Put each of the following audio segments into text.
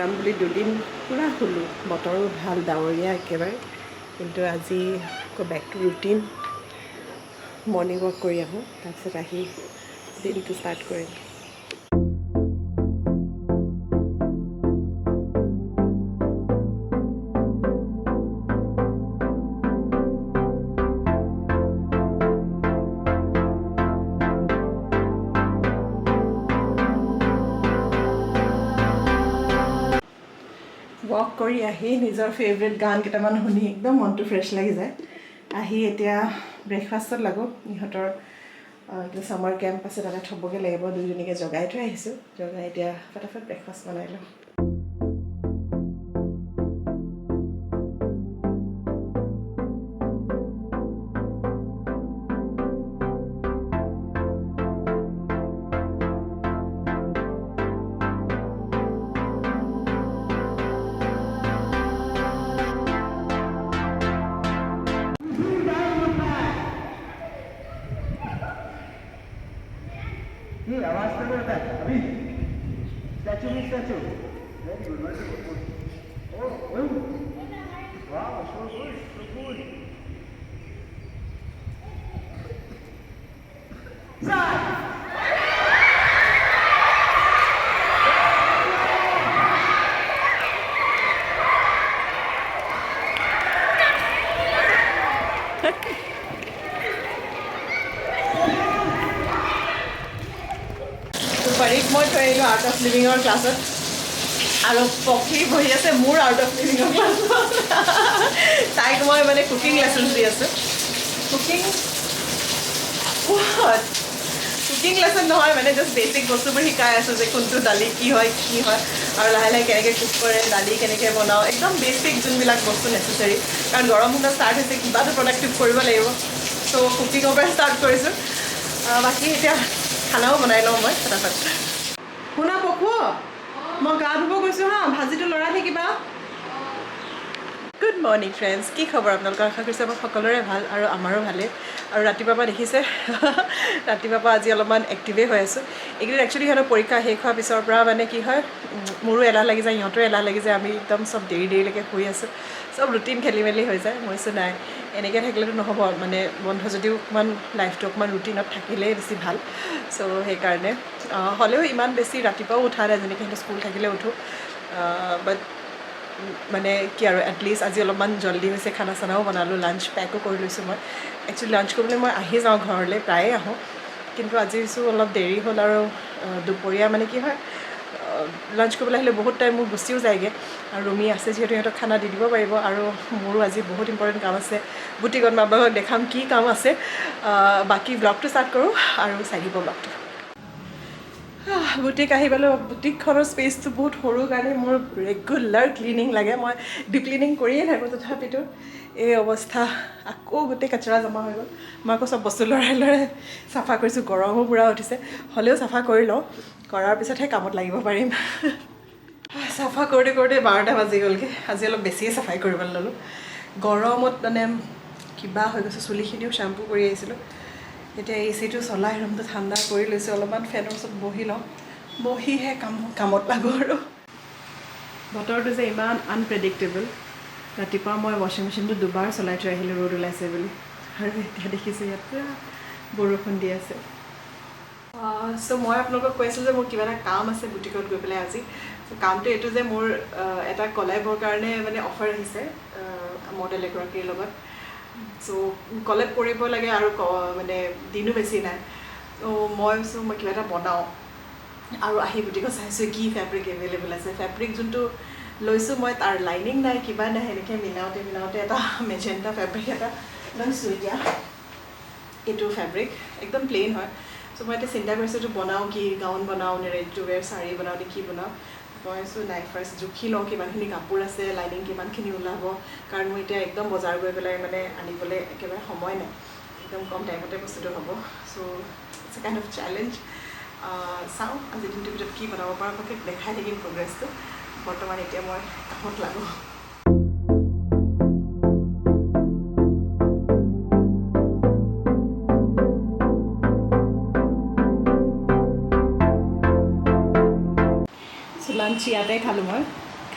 যাম বুলি দুদিন পূৰা শুলোঁ, বতৰো ভাল, ডাৱৰীয়া একেবাৰে। কিন্তু আজি আকৌ back to routine, morning walk কৰি আহোঁ, তাৰপিছত আহি দিনটো ষ্টাৰ্ট কৰিম। ৱাক কৰি আহি নিজৰ ফেভৰেট গান কেইটামান শুনি একদম মনটো ফ্ৰেছ লাগি যায়। আহি এতিয়া ব্ৰেকফাষ্টত লাগোঁ। ইহঁতৰ ছামাৰ কেম্প আছে, তাতে থ'বগৈ লাগিব। দুইজনীকে জগাই থৈ আহিছোঁ, জগাই এতিয়া ফটাফট ব্ৰেকফাষ্ট বনাই লওঁ। आवाज कर रहा है अभी स्टैचू में statue very good oh wow so good পাৰীক মই থৈ আহিলোঁ আৰ্ট অফ লিভিঙৰ ক্লাছত, আৰু পক্ষী বহি আছে মোৰ আৰ্ট অফ লিভিঙৰ ক্লাছত। তাইক মই মানে কুকিং লেচনছ দি আছোঁ। কুকিং লেচন নহয়, মানে জাষ্ট বেচিক বস্তুবোৰ শিকাই আছোঁ, যে কোনটো দালি কি হয়, আৰু লাহে লাহে কেনেকৈ কুক কৰে, দালি কেনেকৈ বনাওঁ, একদম বেচিক যোনবিলাক বস্তু নেচেচাৰী। কাৰণ গৰম বন্ধ ষ্টাৰ্ট হৈছে, কিবাটো প্ৰডাক্টিভ কৰিব লাগিব। চ' কুকিঙৰ পৰা ষ্টাৰ্ট কৰিছোঁ। বাকী এতিয়া খানাও বনাই লওঁ মই ফটাফট। শুনা পকু, মই গা ধুব গৈছোঁ হা, ভাজিটো লৰাই থাকিবা। গুড মৰ্ণিং ফ্ৰেণ্ডছ, কি খবৰ আপোনালোকৰ? আশা কৰিছোঁ আমাৰ সকলোৰে ভাল, আৰু আমাৰো ভালেই। আৰু ৰাতিপুৱাৰ পৰা দেখিছে, ৰাতিপুৱাৰ পৰা আজি অলপমান এক্টিভেই হৈ আছোঁ। এইকেইদিন একচুৱেলি সিহঁতৰ পৰীক্ষা শেষ হোৱাৰ পিছৰ পৰা মানে কি হয়, মোৰো এলাহ লাগি যায়, সিহঁতৰো এলাহ লাগি যায়। আমি একদম চব দেৰিলৈকে শুই আছোঁ, চব ৰুটিন খেলি মেলি হৈ যায়। মই কৈছোঁ নাই, এনেকৈ থাকিলেতো নহ'ব, মানে বন্ধ যদিও অকণমান লাইফটো অকণমান ৰুটিনত থাকিলেই বেছি ভাল। চ' সেইকাৰণে হ'লেও ইমান বেছি ৰাতিপুৱাও উঠা নাই, যেনেকৈ সিহঁতৰ স্কুল থাকিলে উঠোঁ। বাট মানে কি আৰু এটলিষ্ট আজি অলপমান জল্দি হৈছে, খানা চানাও বনালোঁ, লাঞ্চ পেকো কৰি লৈছোঁ। মই একচুৱেলি লাঞ্চ কৰিবলৈ মই আহি যাওঁ ঘৰলৈ, প্ৰায়ে আহোঁ, কিন্তু আজি অলপ দেৰি হ'ল। আৰু দুপৰীয়া মানে কি হয়, লাঞ্চ কৰিবলৈ আহিলে বহুত টাইম মোৰ গুচিও যায়গৈ, আৰু ৰুমি আছে যিহেতু সিহঁতক খানা দি দিব পাৰিব। আৰু মোৰো আজি বহুত ইম্পৰ্টেণ্ট কাম আছে, বুটিকত মই আপোনালোকক দেখাম কি কাম আছে। বাকী ব্লগটো ষ্টাৰ্ট কৰোঁ আৰু চাই দিব ব্লগটো। বুটিক আহি পালোঁ। বুটিকখনৰ স্পেচটো বহুত সৰু কাৰণে মোৰ ৰেগুলাৰ ক্লিনিং লাগে। মই ডিপ ক্লিনিং কৰিয়ে থাকোঁ, তথাপিতো এই অৱস্থা। আকৌ গোটেই কাচৰা জমা হৈ গ'ল। মই আকৌ চব বস্তু লৰাই চাফা কৰিছোঁ। গৰমো পূৰা উঠিছে, হ'লেও চাফা কৰি লওঁ, কৰাৰ পিছতহে কামত লাগিব পাৰিম। চাফা কৰোঁতে 12টা বাজি গ'লগৈ। আজি অলপ বেছিয়ে চাফাই কৰিবলৈ ল'লোঁ। গৰমত মানে কিবা হৈ গৈছে। চুলিখিনিও শ্বেম্পু কৰি আহিছিলোঁ। এতিয়া এচিটো চলাই ৰুমটো ঠাণ্ডা কৰি লৈছোঁ। অলপমান ফেনৰ ওচৰত বহি লওঁ, বহিহে কামত লাগোঁ। আৰু বতৰটো যে ইমান আনপ্ৰেডিক্টেবল। ৰাতিপুৱা মই ৱাশ্বিং মেচিনটো দুবাৰ চলাই থৈ আহিলোঁ ৰ'দ ওলাইছে বুলি, আৰু এতিয়া দেখিছোঁ ইয়াত পূৰা বৰষুণ দি আছে। চ' মই আপোনালোকক কৈ আছোঁ যে মোৰ কিবা এটা কাম আছে বুটিকত গৈ পেলাই আজি। চ' কামটো এইটো যে মোৰ এটা কলেবৰ কাৰণে মানে অফাৰ আহিছে মডেল এগৰাকীৰ লগত। চ' কলেব কৰিব লাগে, আৰু মানে দিনো বেছি নাই। ত' মই কিবা এটা বনাওঁ, আৰু আহি বুটিকত চাইছোঁ কি ফেব্ৰিক এভেইলেবল আছে। ফেব্ৰিক যোনটো লৈছোঁ মই, তাৰ লাইনিং নাই, কিবা নাই, সেনেকৈ মিলাওঁতে এটা মেজেণ্টা ফেব্ৰিক এটা লৈছোঁ। এতিয়া এইটো ফেব্ৰিক একদম প্লেইন হয়। চ' মই এতিয়া চিন্তা কৰিছোঁ, এইটো বনাওঁ কি, গাউন বনাওঁ নে ৰেডি টু ৱেৰ শাৰী বনাওঁ নে কি বনাওঁ। মই নাই, ফাৰ্ষ্ট জুখি লওঁ কিমানখিনি কাপোৰ আছে, লাইনিং কিমানখিনি ওলাব। কাৰণ মই এতিয়া একদম বজাৰ গৈ পেলাই মানে আনিবলৈ একেবাৰে সময় নাই, একদম কম টাইমতে বস্তুটো হ'ব। So' it's a kind of challenge. চাওঁ আজি দিনটোৰ ভিতৰত কি বনাব পাৰোঁ, আপোনালোকে দেখাই থাকিম প্ৰগ্ৰেছটো। বৰ্তমান এতিয়া মই কামত লাগোঁ। লাঞ্চ ইয়াতে খালোঁ মই।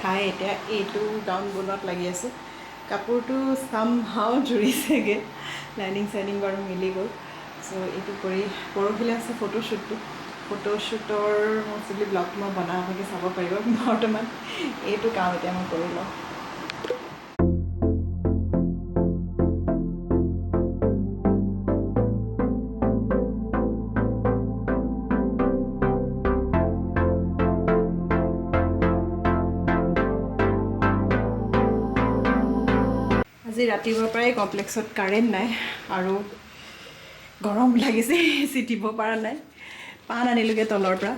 খাই এতিয়া এইটো গাউন বনোৱাত লাগি আছোঁ কাপোৰটো চামহাও জুৰিছেগৈ লাইনিং চাইনিং বাৰু মিলি গ'ল চ' এইটো কৰি পৰহিলৈ আছে ফটোশ্বুটৰ মষ্টলি ব্লগ মই বনাবকৈ চাব পাৰিব বৰ্তমান এইটো কাম এতিয়া মই কৰি লওঁ আজি ৰাতিপুৱাৰ পৰাই কমপ্লেক্সত কাৰেণ্ট নাই আৰু গৰম লাগিছে এচি দিব পৰা নাই পাণ আনিলোগৈ তলৰ পৰা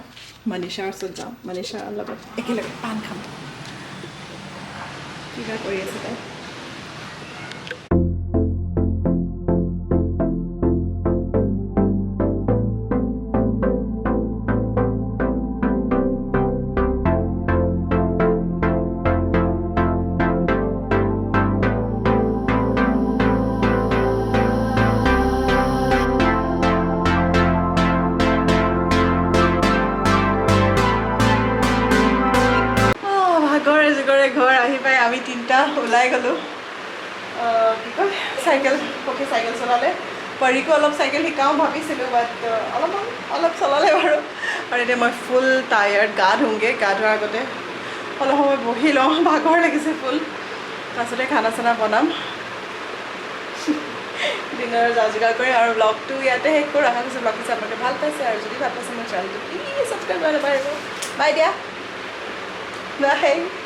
মনীষাৰ ওচৰত যাওঁ মনীষাৰ লগত একেলগে পাণ খাম কিবা কৰি আছে তাই ঘৰ আহি পাই আমি তিনিটা ওলাই গ'লোঁ কি কয় চাইকেল চলালে পাৰিকো অলপ চাইকেল শিকাওঁ ভাবিছিলোঁ বাট অলপ চলালে বাৰু আৰু এতিয়া মই ফুল টায়াৰ্ড গা ধোঁগৈ গা ধোৱাৰ আগতে অলপ সময় বহি লওঁ ভাগৰ লাগিছে ফুল তাৰপিছতে খানা চানা বনাম ডিনাৰ যা যোগাৰ কৰি আৰু ব্লগটো ইয়াতে শেষ কৰোঁ আশা কৰিছোঁ ব্লগটো আপোনালোকে ভাল পাইছে আৰু যদি ভাল পাইছে মোৰ চেনেলটো প্লিজ ছাবস্ক্ৰাইব কৰিব নাপাহৰিব বাই দিয়া বাই